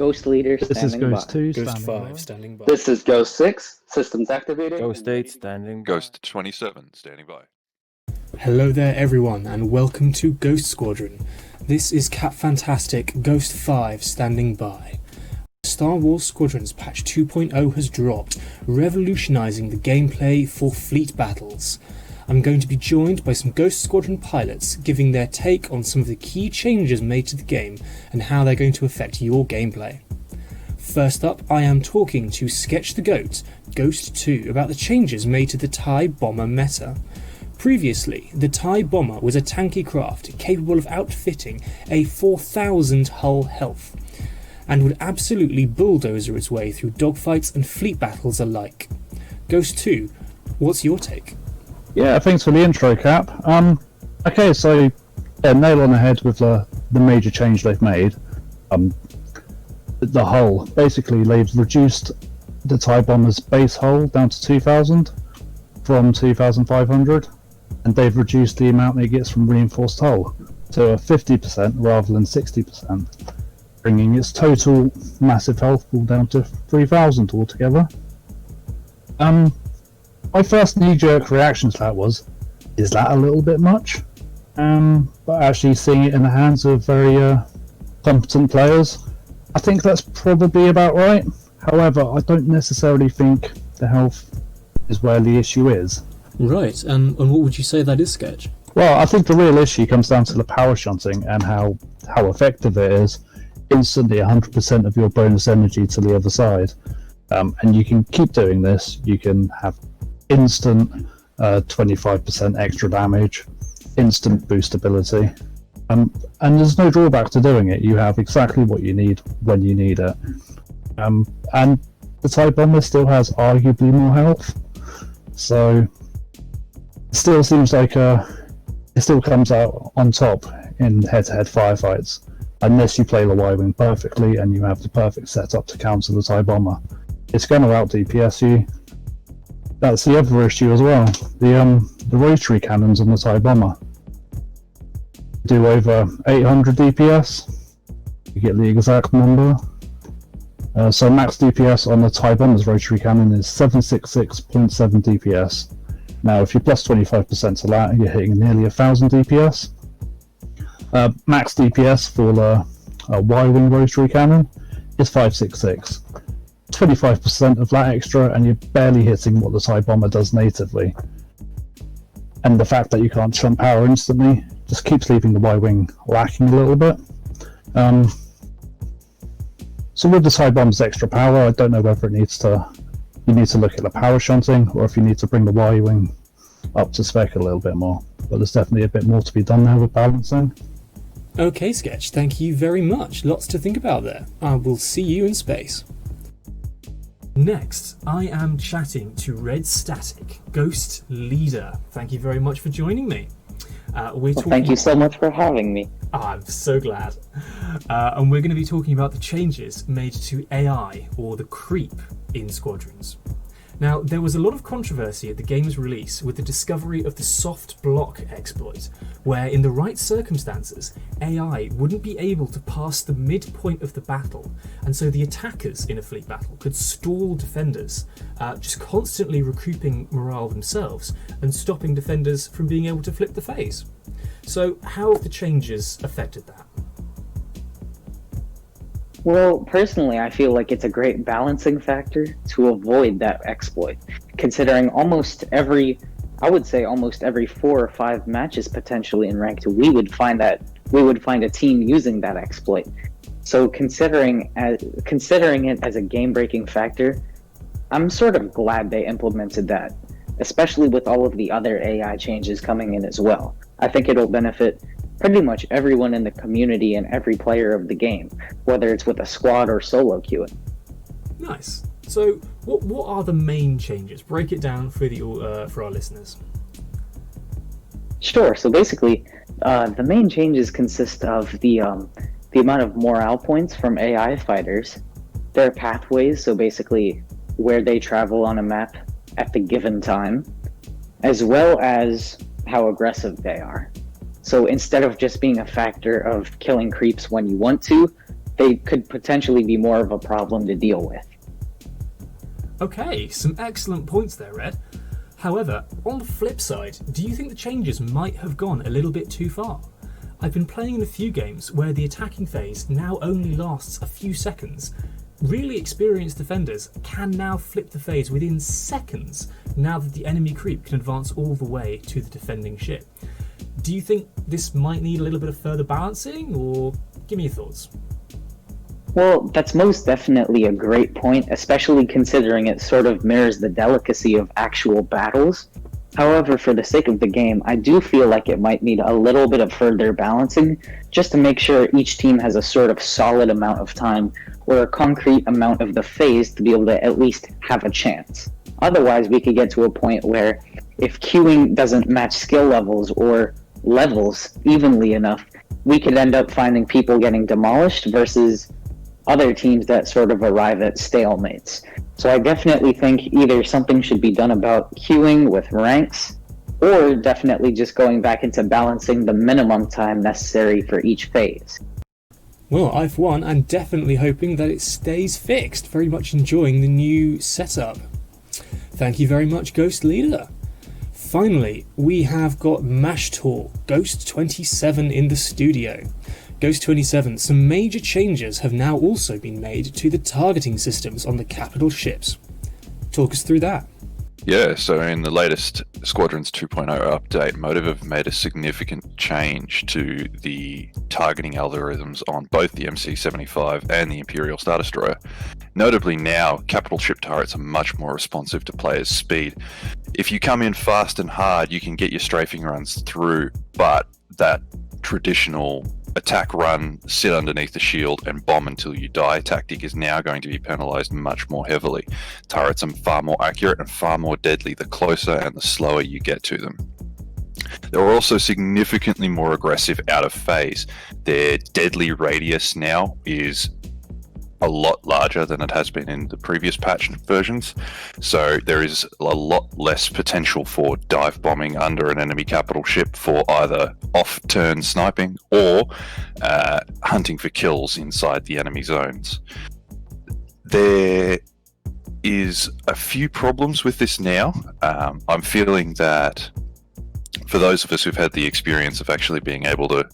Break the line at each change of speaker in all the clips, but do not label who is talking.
Ghost Leader
This is
standing by.
Ghost 2
Ghost
standing
5
by.
standing by.
This is Ghost 6, systems activated.
Ghost 8 standing by.
Ghost 27 standing by.
Hello there everyone and welcome to Ghost Squadron. This is Cap Fantastic Ghost 5 standing by. Star Wars Squadrons patch 2.0 has dropped, revolutionising the gameplay for fleet battles. I'm going to be joined by some Ghost Squadron pilots giving their take on some of the key changes made to the game and how they're going to affect your gameplay. First up, I am talking to Sketch the Goat, Ghost 2, about the changes made to the TIE Bomber meta. Previously, the TIE Bomber was a tanky craft capable of outfitting a 4,000 hull health, and would absolutely bulldozer its way through dogfights and fleet battles alike. Ghost 2, what's your take?
Yeah, thanks for the intro, Cap. Okay, so nail on the head with the major change they've made. The hull. Basically, they've reduced the TIE Bomber's base hull down to 2,000 from 2,500, and they've reduced the amount it gets from reinforced hull to a 50% rather than 60%, bringing its total massive health pool down to 3,000 altogether. My first knee-jerk reaction to that was, is that a little bit much? But actually seeing it in the hands of very competent players, I think that's probably about right. However, I don't necessarily think the health is where the issue is.
Right, and what would you say that is, Sketch?
Well, I think the real issue comes down to the power shunting and how effective it is. Instantly 100% of your bonus energy to the other side. And you can keep doing this. You can have instant 25% extra damage, instant boost ability. And there's no drawback to doing it. You have exactly what you need when you need it. And the TIE Bomber still has arguably more health. So it still seems like it still comes out on top in head-to-head firefights, unless you play the Y-Wing perfectly and you have the perfect setup to counter the TIE Bomber. It's going to out-DPS you. That's the other issue as well. The rotary cannons on the TIE Bomber do over 800 DPS. You get the exact number. So max DPS on the TIE Bomber's rotary cannon is 766.7 DPS. Now if you plus 25% to that, you're hitting nearly 1,000 DPS. Max DPS for the Y-Wing rotary cannon is 566. 25% of that extra and you're barely hitting what the TIE Bomber does natively. And the fact that you can't chump power instantly just keeps leaving the Y-Wing lacking a little bit. So with the TIE Bomber's extra power, I don't know whether you need to look at the power shunting or if you need to bring the Y-Wing up to spec a little bit more. But there's definitely a bit more to be done there with balancing.
Okay, Sketch, thank you very much. Lots to think about there. I will see you in space. Next, I am chatting to Red Static, Ghost Leader. Thank you very much for joining me.
Thank you so much for having me.
I'm so glad. And we're going to be talking about the changes made to AI, or the creep, in Squadrons. Now, there was a lot of controversy at the game's release with the discovery of the soft block exploit, where in the right circumstances, AI wouldn't be able to pass the midpoint of the battle, and so the attackers in a fleet battle could stall defenders, just constantly recouping morale themselves and stopping defenders from being able to flip the phase. So how have the changes affected that?
Well, personally, I feel like it's a great balancing factor to avoid that exploit, considering almost every 4 or 5 matches potentially in Rank 2, we would find a team using that exploit. So considering it as a game-breaking factor, I'm sort of glad they implemented that, especially with all of the other AI changes coming in as well. I think it'll benefit pretty much everyone in the community and every player of the game, whether it's with a squad or solo queuing.
Nice. So, what are the main changes? Break it down for our listeners.
Sure. So basically, the main changes consist of the amount of morale points from AI fighters, their pathways, so basically where they travel on a map at the given time, as well as how aggressive they are. So instead of just being a factor of killing creeps when you want to, they could potentially be more of a problem to deal with.
Okay, some excellent points there, Red. However, on the flip side, do you think the changes might have gone a little bit too far? I've been playing in a few games where the attacking phase now only lasts a few seconds. Really experienced defenders can now flip the phase within seconds now that the enemy creep can advance all the way to the defending ship. Do you think this might need a little bit of further balancing, or give me your thoughts?
Well, that's most definitely a great point, especially considering it sort of mirrors the delicacy of actual battles. However, for the sake of the game, I do feel like it might need a little bit of further balancing just to make sure each team has a sort of solid amount of time or a concrete amount of the phase to be able to at least have a chance. Otherwise, we could get to a point where if queuing doesn't match skill levels or levels evenly enough, we could end up finding people getting demolished versus other teams that sort of arrive at stalemates. So I definitely think either something should be done about queuing with ranks, or definitely just going back into balancing the minimum time necessary for each phase.
Well, I for one am definitely hoping that it stays fixed. Very much enjoying the new setup. Thank you very much, Ghost Leader. Finally, we have got Mashtor, Ghost 27 in the studio. Ghost 27, some major changes have now also been made to the targeting systems on the capital ships. Talk us through that.
Yeah, so in the latest Squadrons 2.0 update, Motive have made a significant change to the targeting algorithms on both the MC-75 and the Imperial Star Destroyer. Notably now, capital ship turrets are much more responsive to players' speed. If you come in fast and hard, you can get your strafing runs through, but that traditional attack run, sit underneath the shield and bomb until you die tactic is now going to be penalized much more heavily. Turrets are far more accurate and far more deadly the closer and the slower you get to them. They're also significantly more aggressive out of phase. Their deadly radius now is a lot larger than it has been in the previous patch versions, so there is a lot less potential for dive bombing under an enemy capital ship for either off-turn sniping or hunting for kills inside the enemy zones. There is a few problems with this now. I'm feeling that for those of us who've had the experience of actually being able to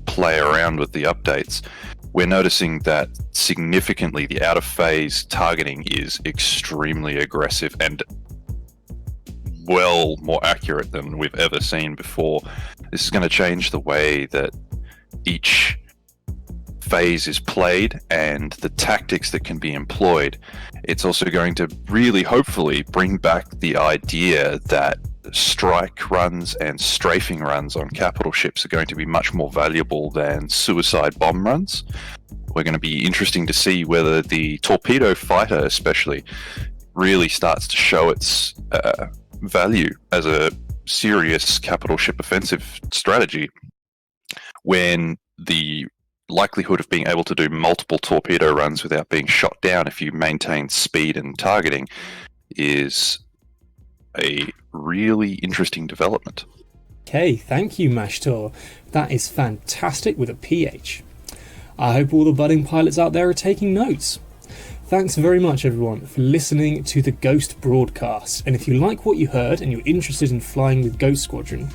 play around with the updates, we're noticing that significantly the out-of-phase targeting is extremely aggressive and well more accurate than we've ever seen before. This is going to change the way that each phase is played and the tactics that can be employed. It's also going to really hopefully bring back the idea that strike runs and strafing runs on capital ships are going to be much more valuable than suicide bomb runs. We're going to be interesting to see whether the torpedo fighter especially really starts to show its value as a serious capital ship offensive strategy when the likelihood of being able to do multiple torpedo runs without being shot down if you maintain speed and targeting is a really interesting development.
Okay, thank you, Mashtor. That is fantastic with a PH. I hope all the budding pilots out there are taking notes. Thanks very much, everyone, for listening to the Ghost broadcast. And if you like what you heard and you're interested in flying with Ghost Squadron,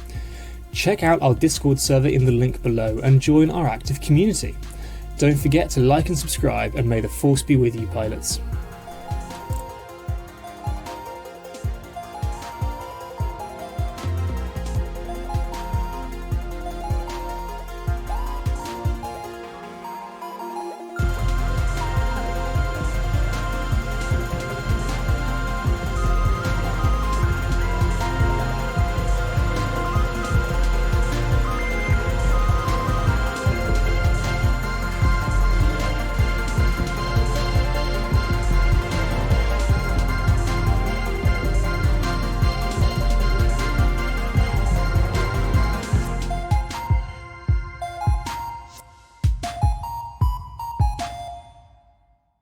check out our Discord server in the link below and join our active community. Don't forget to like and subscribe, and may the force be with you, pilots.